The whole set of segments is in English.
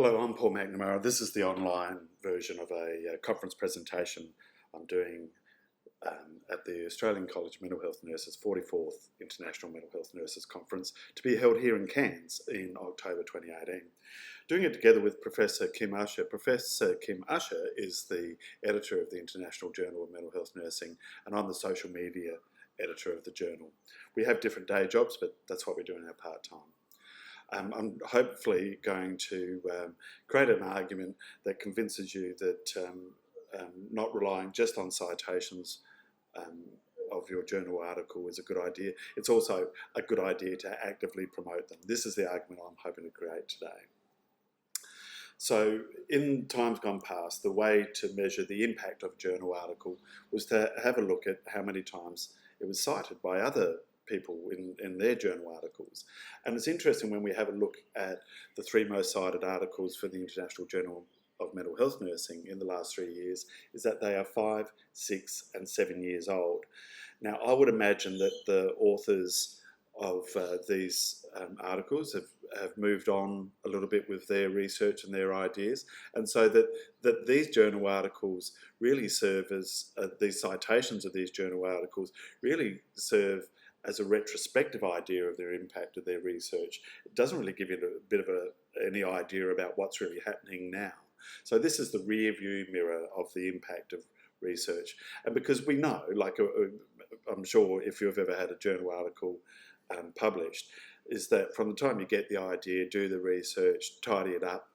Hello, I'm Paul McNamara. This is the online version of a conference presentation I'm doing at the Australian College of Mental Health Nurses 44th International Mental Health Nurses Conference to be held here in Cairns in October 2018. Doing it together with Professor Kim Usher. Professor Kim Usher is the editor of the International Journal of Mental Health Nursing, and I'm the social media editor of the journal. We have different day jobs, but that's what we do in our part-time. I'm hopefully going to create an argument that convinces you that not relying just on citations of your journal article is a good idea. It's also a good idea to actively promote them. This is the argument I'm hoping to create today. So in times gone past, the way to measure the impact of a journal article was to have a look at how many times it was cited by other people in their journal articles. And it's interesting when we have a look at the three most cited articles for the International Journal of Mental Health Nursing in the last 3 years is that they are 5, 6 and 7 years old. Now I would imagine that the authors of these articles have moved on a little bit with their research and their ideas, and so that these journal articles really serve as, these citations of these journal articles really serve as a retrospective idea of their impact of their research. It doesn't really give you a bit of any idea about what's really happening now. So this is the rear view mirror of the impact of research. And because we know, like I'm sure if you've ever had a journal article published, is that from the time you get the idea, do the research, tidy it up,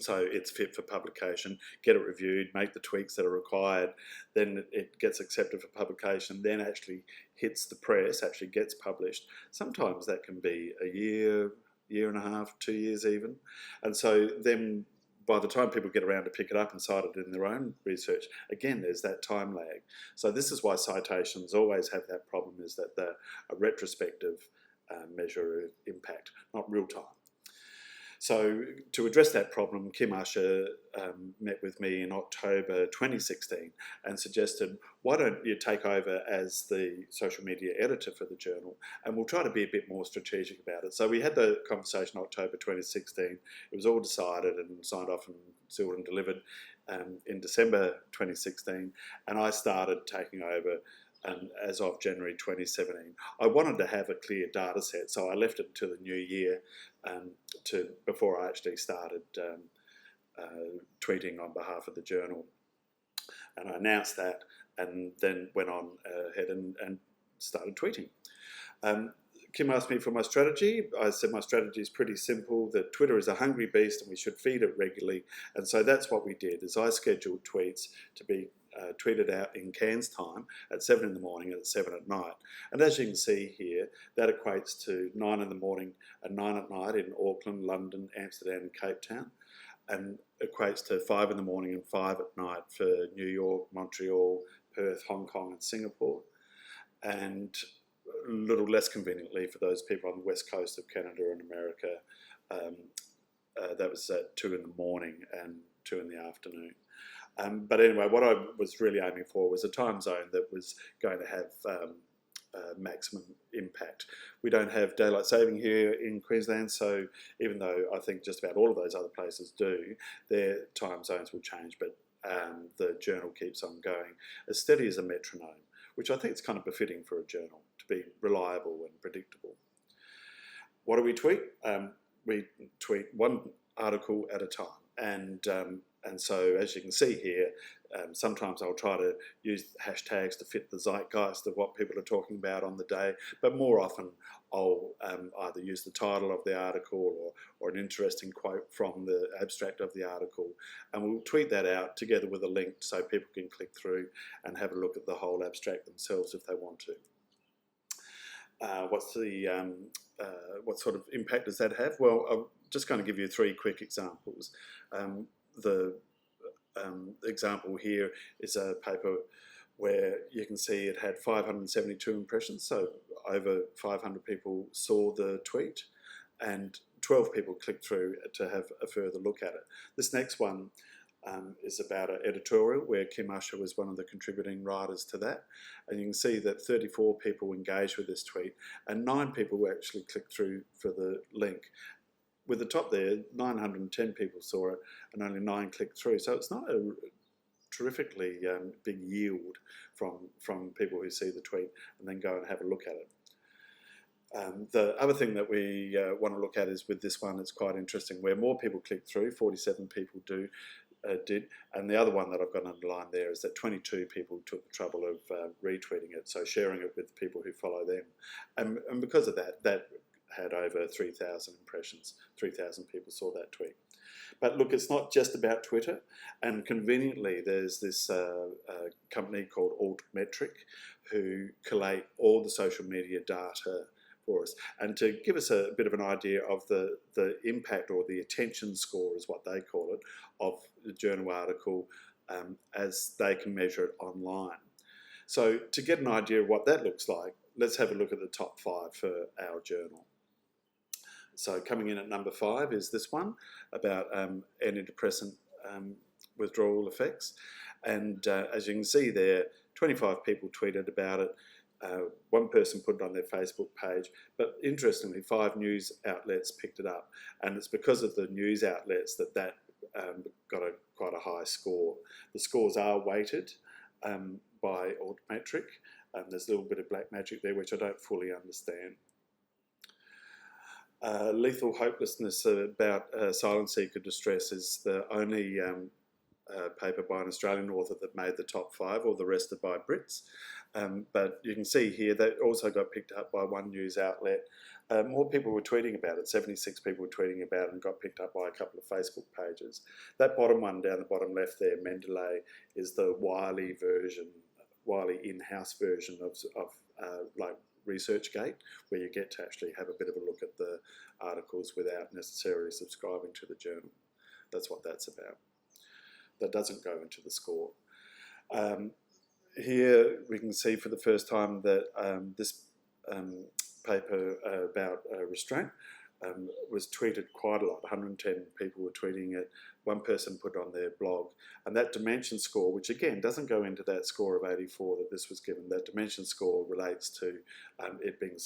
so it's fit for publication, get it reviewed, make the tweaks that are required, then it gets accepted for publication, then actually hits the press, actually gets published. Sometimes that can be a year, year and a half, 2 years even. And so then by the time people get around to pick it up and cite it in their own research, again, there's that time lag. So this is why citations always have that problem, is that they're a retrospective measure of impact, not real time. So to address that problem, Kim Usher met with me in October 2016 and suggested, why don't you take over as the social media editor for the journal, and we'll try to be a bit more strategic about it. So we had the conversation in October 2016. It was all decided and signed off and sealed and delivered in December 2016, and I started taking over as of January 2017. I wanted to have a clear data set, so I left it until the new year before I actually started tweeting on behalf of the journal. And I announced that and then went on ahead and started tweeting. Kim asked me for my strategy. I said my strategy is pretty simple, that Twitter is a hungry beast and we should feed it regularly. And so that's what we did, is I scheduled tweets to be tweeted out in Cairns time at 7 in the morning and at 7 at night. And as you can see here, that equates to 9 in the morning and 9 at night in Auckland, London, Amsterdam and Cape Town, and equates to 5 in the morning and 5 at night for New York, Montreal, Perth, Hong Kong and Singapore. And a little less conveniently for those people on the west coast of Canada and America, that was at 2 in the morning and 2 in the afternoon. But anyway, what I was really aiming for was a time zone that was going to have maximum impact. We don't have daylight saving here in Queensland, so even though I think just about all of those other places do, their time zones will change, but the journal keeps on going as steady as a metronome, which I think is kind of befitting for a journal, to be reliable and predictable. What do we tweet? We tweet one article at a time, and so as you can see here, sometimes I'll try to use hashtags to fit the zeitgeist of what people are talking about on the day, but more often I'll either use the title of the article or an interesting quote from the abstract of the article, and we'll tweet that out together with a link so people can click through and have a look at the whole abstract themselves if they want to. What sort of impact does that have? Well, I'm just going to give you 3 quick examples. The example here is a paper where you can see it had 572 impressions, so over 500 people saw the tweet and 12 people clicked through to have a further look at it. This next one is about an editorial where Kim Usher was one of the contributing writers to that, and you can see that 34 people engaged with this tweet and 9 people actually clicked through for the link. with the top there, 910 people saw it and only 9 clicked through. So it's not a terrifically big yield from people who see the tweet and then go and have a look at it. The other thing that we want to look at is with this one, it's quite interesting, where more people click through, 47 people did, and the other one that I've got underlined there is that 22 people took the trouble of retweeting it, so sharing it with people who follow them. And because of that, that had over 3,000 impressions, 3,000 people saw that tweet. But look, it's not just about Twitter, and conveniently there's this company called Altmetric who collate all the social media data for us. And to give us a bit of an idea of the impact, or the attention score is what they call it, of the journal article as they can measure it online. So to get an idea of what that looks like, let's have a look at the top 5 for our journal. So coming in at number 5 is this one about antidepressant withdrawal effects. And as you can see there, 25 people tweeted about it. One person put it on their Facebook page, but interestingly, 5 news outlets picked it up, and it's because of the news outlets that got quite a high score. The scores are weighted by Altmetric, and there's a little bit of black magic there which I don't fully understand. Lethal hopelessness about asylum seeker distress is the only paper by an Australian author that made the top 5, all the rest are by Brits. But you can see here that also got picked up by one news outlet. More people were tweeting about it, 76 people were tweeting about it, and got picked up by a couple of Facebook pages. That bottom one down the bottom left there, Mendeley, is the Wiley version, Wiley in-house version of like ResearchGate, where you get to actually have a bit of a look at the articles without necessarily subscribing to the journal. That's what that's about. That doesn't go into the score. Here we can see for the first time that this paper about restraint was tweeted quite a lot. 110 people were tweeting it. One person put it on their blog. And that dimension score, which again doesn't go into that score of 84 that this was given, that dimension score relates to it being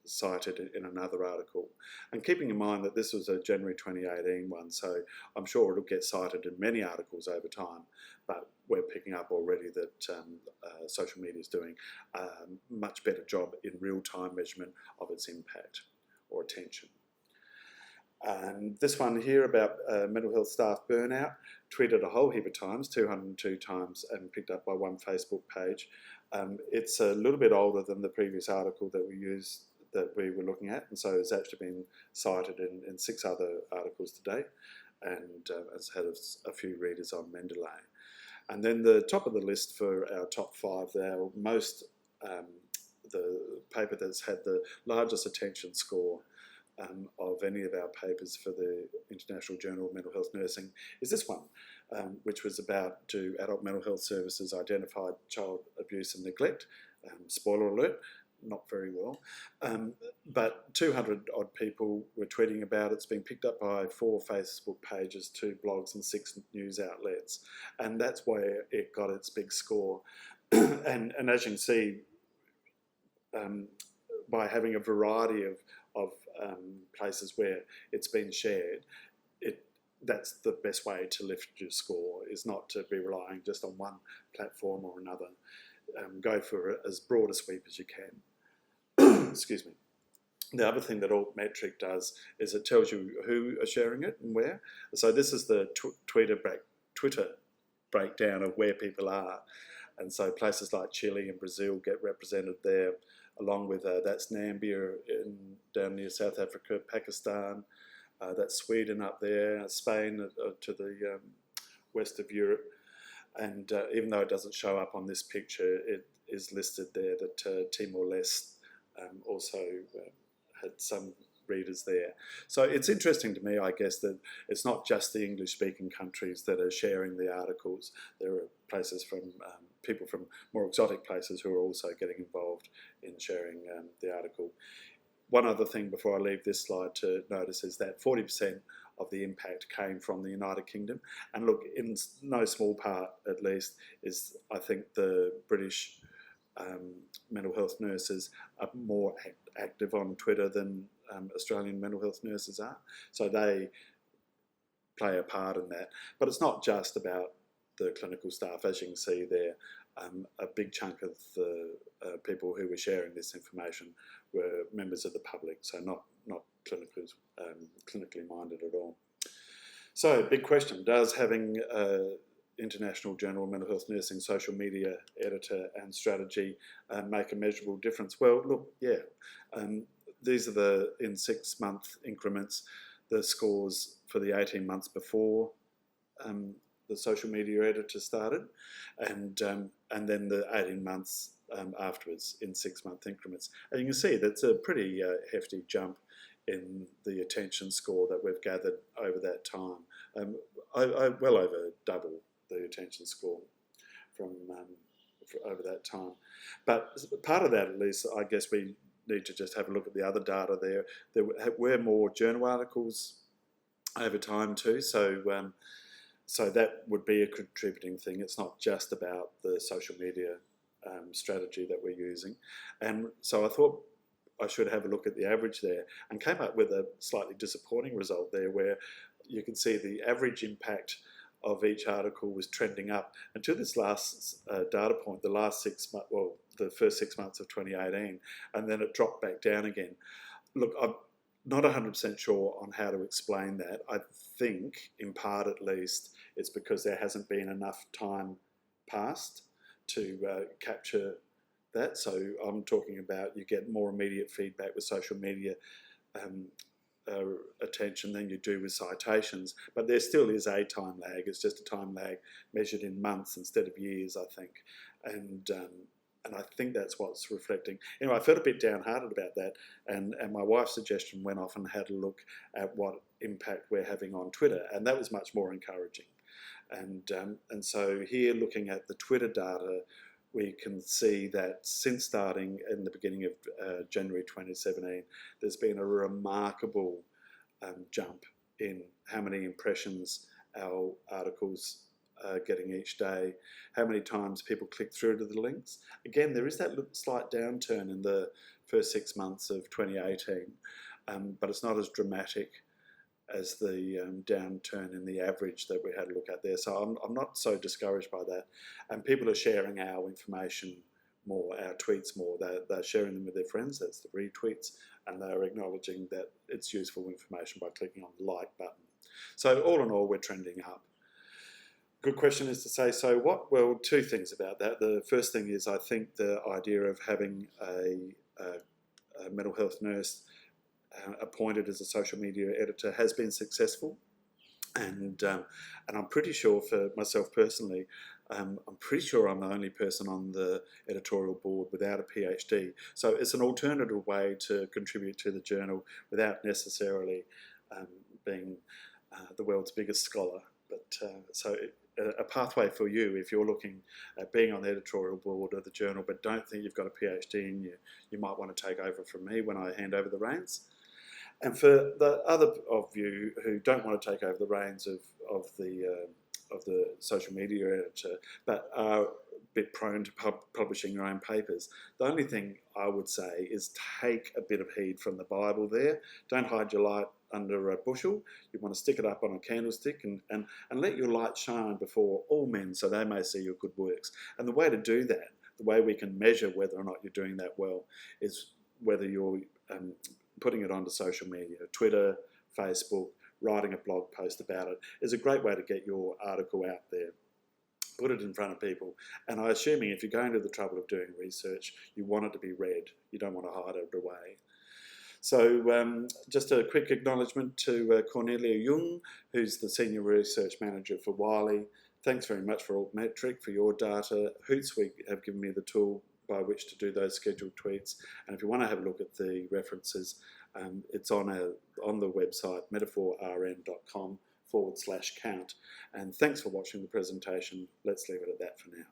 cited in another article. And keeping in mind that this was a January 2018 one, so I'm sure it'll get cited in many articles over time, but we're picking up already that social media is doing a much better job in real-time measurement of its impact or attention. And this one here about mental health staff burnout, tweeted a whole heap of times, 202 times, and picked up by one Facebook page. It's a little bit older than the previous article that we were looking at, and so it's actually been cited in 6 other articles today, and has had a few readers on Mendeley. And then the top of the list for our top 5, our most, the paper that's had the largest attention score of any of our papers for the International Journal of Mental Health Nursing is this one, which was about, do adult mental health services identify child abuse and neglect? Spoiler alert, not very well. But 200 odd people were tweeting about it. It's been picked up by 4 Facebook pages, 2 blogs and 6 news outlets. And that's where it got its big score. and as you can see, by having a variety of places where it's been shared, that's the best way to lift your score, is not to be relying just on one platform or another. Go for as broad a sweep as you can. Excuse me. The other thing that Altmetric does is it tells you who are sharing it and where. So this is the Twitter breakdown of where people are. And so places like Chile and Brazil get represented there, along with that's Namibia down near South Africa, Pakistan, that's Sweden up there, Spain to the west of Europe. And even though it doesn't show up on this picture, it is listed there that Timor-Leste also had some readers there. So it's interesting to me, I guess, that it's not just the English-speaking countries that are sharing the articles. There are places from people from more exotic places who are also getting involved in sharing the article. One other thing before I leave this slide to notice is that 40% of the impact came from the United Kingdom. And look, in no small part, at least, is I think the British mental health nurses are more active on Twitter than Australian mental health nurses are. So they play a part in that. But it's not just about the clinical staff. As you can see there, a big chunk of the people who were sharing this information were members of the public, so not clinically minded at all. So, big question, does having International Journal of Mental Health Nursing social media editor and strategy make a measurable difference? Well, look, yeah. These are in 6-month increments, the scores for the 18 months before the social media editor started, and then the 18 months afterwards in 6-month increments. And you can see that's a pretty hefty jump in the attention score that we've gathered over that time. Well over double the attention score from over that time. But part of that, at least, I guess we need to just have a look at the other data there. There were more journal articles over time too, so that would be a contributing thing. It's not just about the social media strategy that we're using. And so I thought I should have a look at the average there, and came up with a slightly disappointing result there, where you can see the average impact of each article was trending up until this last data point, the first 6 months of 2018, and then it dropped back down again. Look, I'm not 100% sure on how to explain that. I think, in part at least, it's because there hasn't been enough time passed to capture that. So I'm talking about you get more immediate feedback with social media attention than you do with citations, but there still is a time lag. It's just a time lag measured in months instead of years, I think, and I think that's what's reflecting. Anyway, I felt a bit downhearted about that, and my wife's suggestion went off and had a look at what impact we're having on Twitter, and that was much more encouraging. And so here, looking at the Twitter data, we can see that since starting in the beginning of January 2017, there's been a remarkable jump in how many impressions our articles are getting each day, how many times people click through to the links. Again, there is that slight downturn in the first 6 months of 2018, but it's not as dramatic as the downturn in the average that we had a look at there. So I'm not so discouraged by that. And people are sharing our information more, our tweets more. They're sharing them with their friends, that's the retweets, and they're acknowledging that it's useful information by clicking on the like button. So all in all, we're trending up. Good question is to say, so what? Well, two things about that. The first thing is, I think the idea of having a mental health nurse appointed as a social media editor has been successful, and I'm pretty sure, for myself personally, I'm pretty sure I'm the only person on the editorial board without a PhD. So it's an alternative way to contribute to the journal without necessarily being the world's biggest scholar. But a pathway for you if you're looking at being on the editorial board of the journal but don't think you've got a PhD in you, you might want to take over from me when I hand over the reins. And for the other of you who don't want to take over the reins of the social media editor, but are a bit prone to publishing your own papers, the only thing I would say is take a bit of heed from the Bible there. Don't hide your light under a bushel. You want to stick it up on a candlestick and let your light shine before all men so they may see your good works. And the way to do that, the way we can measure whether or not you're doing that well, is whether you're putting it onto social media, Twitter, Facebook, writing a blog post about it is a great way to get your article out there. Put it in front of people. And I'm assuming if you're going to the trouble of doing research, you want it to be read. You don't want to hide it away. So just a quick acknowledgement to Cornelia Jung, who's the Senior Research Manager for Wiley. Thanks very much for Altmetric for your data. Hootsuite have given me the tool by which to do those scheduled tweets. And if you want to have a look at the references, it's on the website metaphorrn.com/count. And thanks for watching the presentation. Let's leave it at that for now.